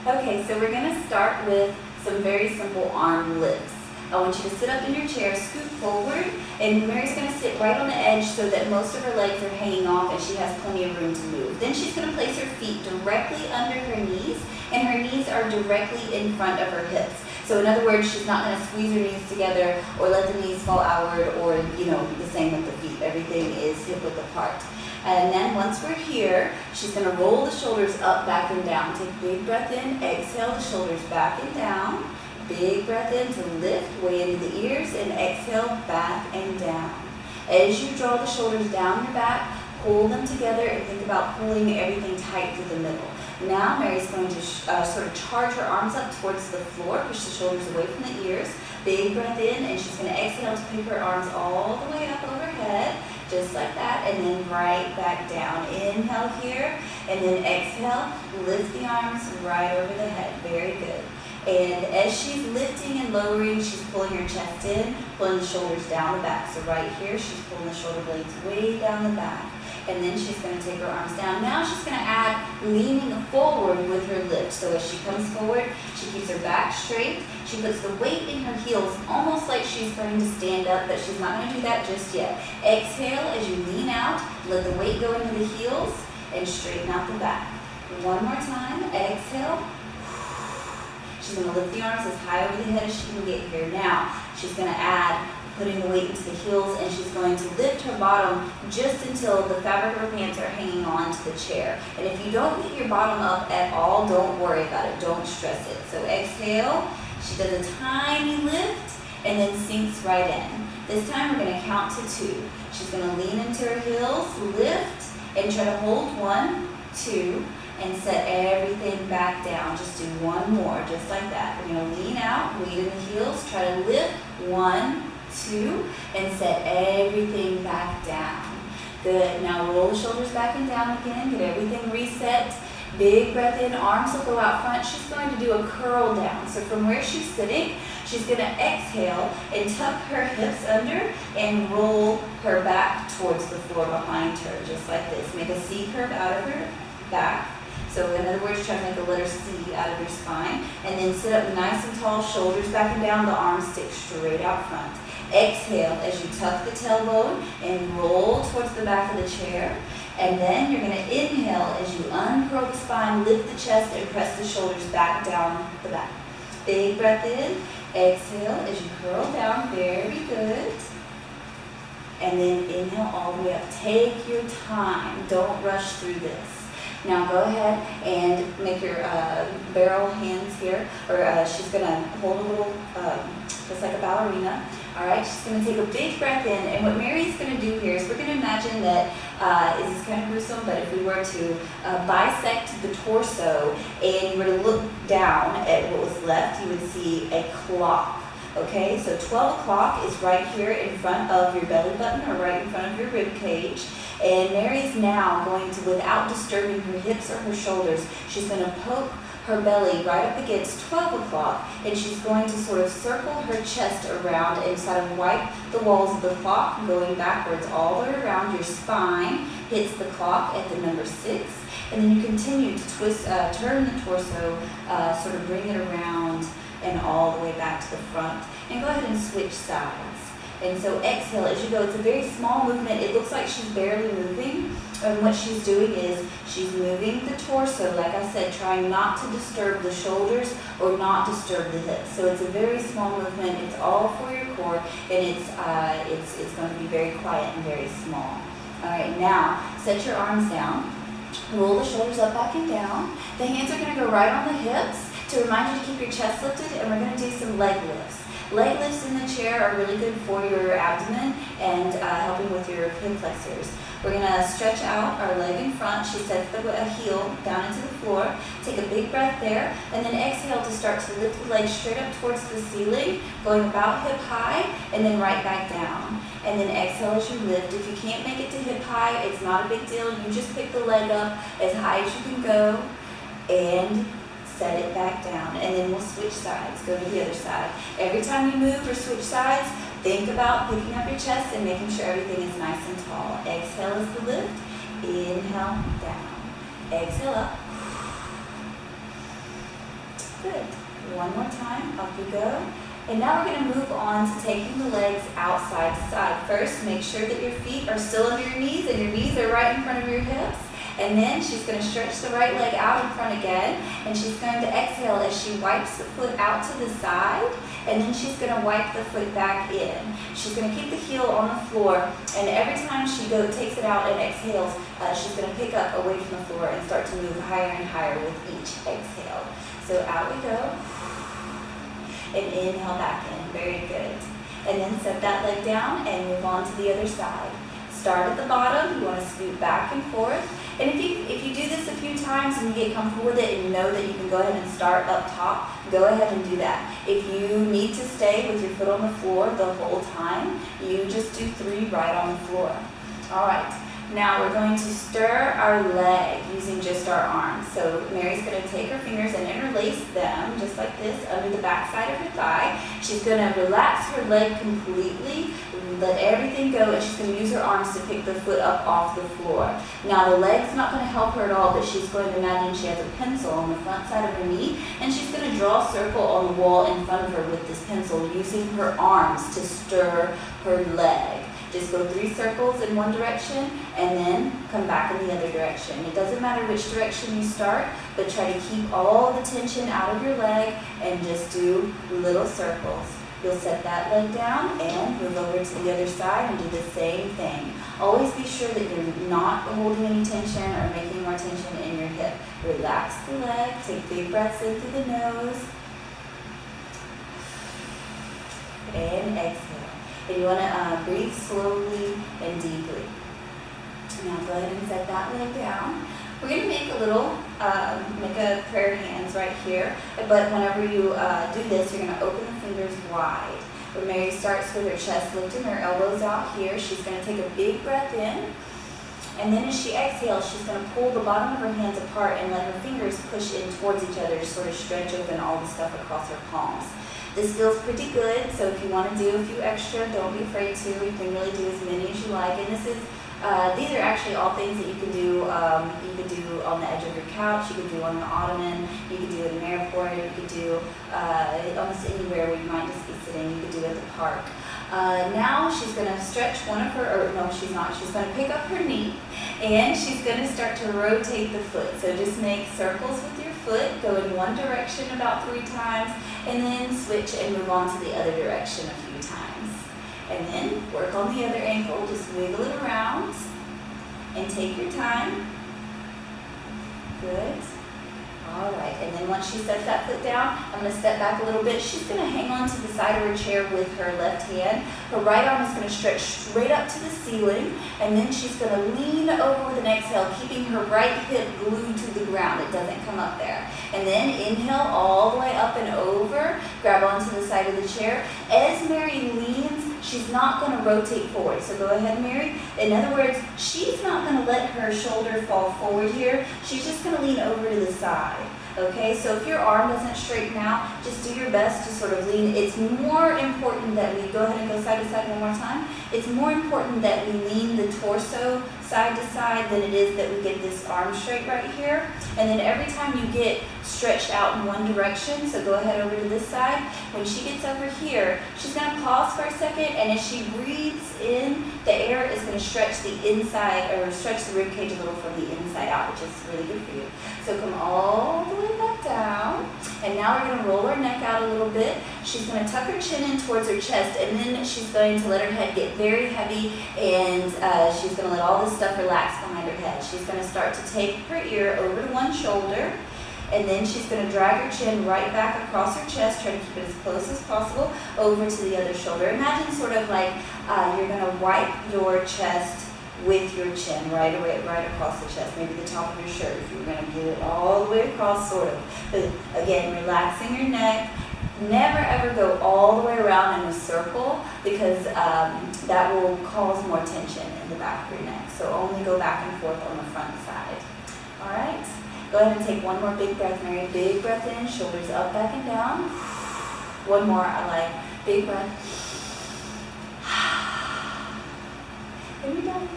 Okay, so we're going to start with some very simple arm lifts. I want you to sit up in your chair, scoot forward, and Mary's going to sit right on the edge so that most of her legs are hanging off and she has plenty of room to move. Then she's going to place her feet directly under her knees, and her knees are directly in front of her hips. So in other words, she's not going to squeeze her knees together or let the knees fall outward or, the same with the feet. Everything is hip width apart. And then once we're here, she's going to roll the shoulders up, back, and down. Take a big breath in, exhale the shoulders back and down. Big breath in to lift way into the ears, and exhale back and down. As you draw the shoulders down your back, pull them together and think about pulling everything tight to the middle. Now Mary's going to sort of charge her arms up towards the floor, push the shoulders away from the ears. Big breath in, and she's going to exhale to pick her arms all the way up overhead, just like that, and then right back down. Inhale here, and then exhale, lift the arms right over the head. Very good. And as she's lifting and lowering, she's pulling her chest in, pulling the shoulders down the back. So right here, she's pulling the shoulder blades way down the back. And then she's going to take her arms down. Now she's going to add leaning forward with her lift. So as she comes forward, she keeps her back straight. She puts the weight in her heels, almost like she's going to stand up, but she's not going to do that just yet. Exhale as you lean out, let the weight go into the heels, and straighten out the back. One more time, exhale. She's going to lift the arms as high over the head as she can get here. Now, she's going to add putting the weight into the heels, and she's going to lift her bottom just until the fabric of her pants are hanging on to the chair. And if you don't get your bottom up at all, don't worry about it. Don't stress it. So exhale. She does a tiny lift and then sinks right in. This time we're going to count to 2. She's going to lean into her heels, lift, and try to hold 1, 2, and set everything back down. Just do one more, just like that. We're going to lean out, weight in the heels, try to lift 1, 2, and set everything back down. Good. Now roll the shoulders back and down again. Get everything reset. Big breath in, arms will go out front. She's going to do a curl down. So from where she's sitting, she's going to exhale and tuck her hips under and roll her back towards the floor behind her, just like this. Make a C curve out of her back. So in other words, try to make a letter C out of your spine. And then sit up nice and tall, shoulders back and down, the arms stick straight out front. Exhale as you tuck the tailbone and roll towards the back of the chair. And then you're going to inhale as you uncurl the spine, lift the chest, and press the shoulders back down the back. Big breath in. Exhale as you curl down. Very good. And then inhale all the way up. Take your time. Don't rush through this. Now go ahead and make your barrel hands here, or she's going to hold a little, just like a ballerina. All right, she's going to take a big breath in, and what Mary's going to do here is we're going to imagine that, this is kind of gruesome, but if we were to bisect the torso and you were to look down at what was left, you would see a clock. Okay, so 12 o'clock is right here in front of your belly button or right in front of your rib cage. And Mary's now going to, without disturbing her hips or her shoulders, she's going to poke her belly right up against 12 o'clock, and she's going to sort of circle her chest around and sort of wipe the walls of the clock, going backwards all the way around. Your spine hits the clock at the number 6, and then you continue to twist, turn the torso, sort of bring it around and all the way back to the front. And go ahead and switch sides. And so exhale as you go. It's a very small movement. It looks like she's barely moving. And what she's doing is she's moving the torso, like I said, trying not to disturb the shoulders or not disturb the hips. So it's a very small movement. It's all for your core, and it's going to be very quiet and very small. All right, now set your arms down. Roll the shoulders up, back, and down. The hands are going to go right on the hips to remind you to keep your chest lifted, and we're going to do some leg lifts. Leg lifts in the chair are really good for your abdomen and helping with your hip flexors. We're going to stretch out our leg in front. She sets the heel down into the floor. Take a big breath there, and then exhale to start to lift the leg straight up towards the ceiling, going about hip high, and then right back down. And then exhale as you lift. If you can't make it to hip high, it's not a big deal. You just pick the leg up as high as you can go, and set it back down, and then we'll switch sides, go to the other side. Every time you move or switch sides, think about picking up your chest and making sure everything is nice and tall. Exhale is the lift, inhale, down. Exhale up. Good. One more time, up you go. And now we're going to move on to taking the legs out side to side. First, make sure that your feet are still under your knees and your knees are right in front of your hips. And then she's going to stretch the right leg out in front again. And she's going to exhale as she wipes the foot out to the side. And then she's going to wipe the foot back in. She's going to keep the heel on the floor. And every time she takes it out and exhales, she's going to pick up away from the floor and start to move higher and higher with each exhale. So out we go. And inhale back in. Very good. And then set that leg down and move on to the other side. Start at the bottom. You want to scoot back and forth. And if you do this a few times and you get comfortable with it and you know that you can go ahead and start up top, go ahead and do that. If you need to stay with your foot on the floor the whole time, you just do 3 right on the floor. All right. Now we're going to stir our leg using just our arms. So Mary's going to take her fingers and interlace them just like this under the back side of her thigh. She's going to relax her leg completely, let everything go, and she's going to use her arms to pick the foot up off the floor. Now the leg's not going to help her at all, but she's going to imagine she has a pencil on the front side of her knee, and she's going to draw a circle on the wall in front of her with this pencil using her arms to stir her leg. Just go 3 circles in one direction and then come back in the other direction. It doesn't matter which direction you start, but try to keep all the tension out of your leg and just do little circles. You'll set that leg down and move over to the other side and do the same thing. Always be sure that you're not holding any tension or making more tension in your hip. Relax the leg, take big breaths in through the nose, and exhale. And you want to breathe slowly and deeply. Now go ahead and set that leg down. We're going to make a prayer hands right here. But whenever you do this, you're going to open the fingers wide. When Mary starts with her chest lifting, her elbows out here, she's going to take a big breath in. And then as she exhales, she's going to pull the bottom of her hands apart and let her fingers push in towards each other to sort of stretch open all the stuff across her palms. This feels pretty good, so if you want to do a few extra, don't be afraid to. You can really do as many as you like. And this is, these are actually all things that you can do. You could do on the edge of your couch. You could do on the ottoman. You could do at an airport. You could do almost anywhere where you might just be sitting. You could do at the park. Now she's going to stretch one of her, or no, she's not. She's going to pick up her knee, and she's going to start to rotate the foot. So just make circles with your foot, go in one direction about 3 times, and then switch and move on to the other direction a few times. And then work on the other ankle, just wiggle it around, and take your time. Good. All right, and then once she sets that foot down, I'm going to step back a little bit. She's going to hang on to the side of her chair with her left hand. Her right arm is going to stretch straight up to the ceiling, and then she's going to lean over with an exhale, keeping her right hip glued to the ground. It doesn't come up there. And then inhale all the way up and over, grab onto the side of the chair. As Mary leans, she's not going to rotate forward. So go ahead, Mary. In other words, she's not going to let her shoulder fall forward here. She's just going to lean over to the side. Okay, so if your arm doesn't straighten out, just do your best to sort of lean. It's more important that we go ahead and go side to side one more time. It's more important that we lean the torso side to side than it is that we get this arm straight right here. And then every time you get stretched out in one direction, so go ahead over to this side. When she gets over here, she's going to pause for a second, and as she breathes in, the air is going to stretch the inside, or stretch the rib cage a little from the inside out, which is really good for you. So come all the way back down, and now we're going to roll her neck out a little bit. She's going to tuck her chin in towards her chest, and then she's going to let her head get very heavy, and she's going to let all this stuff relax behind her head. She's going to start to take her ear over to one shoulder, and then she's going to drag her chin right back across her chest, try to keep it as close as possible, over to the other shoulder. Imagine sort of like you're going to wipe your chest with your chin right across the chest, maybe the top of your shirt if you're going to get it all the way across, sort of. But again, relaxing your neck. Never ever go all the way around in a circle, because that will cause more tension in the back of your neck. So only go back and forth on the front side. All right? Go ahead and take one more big breath, Mary. Big breath in, shoulders up, back, and down. One more, I like. Big breath. And you're done.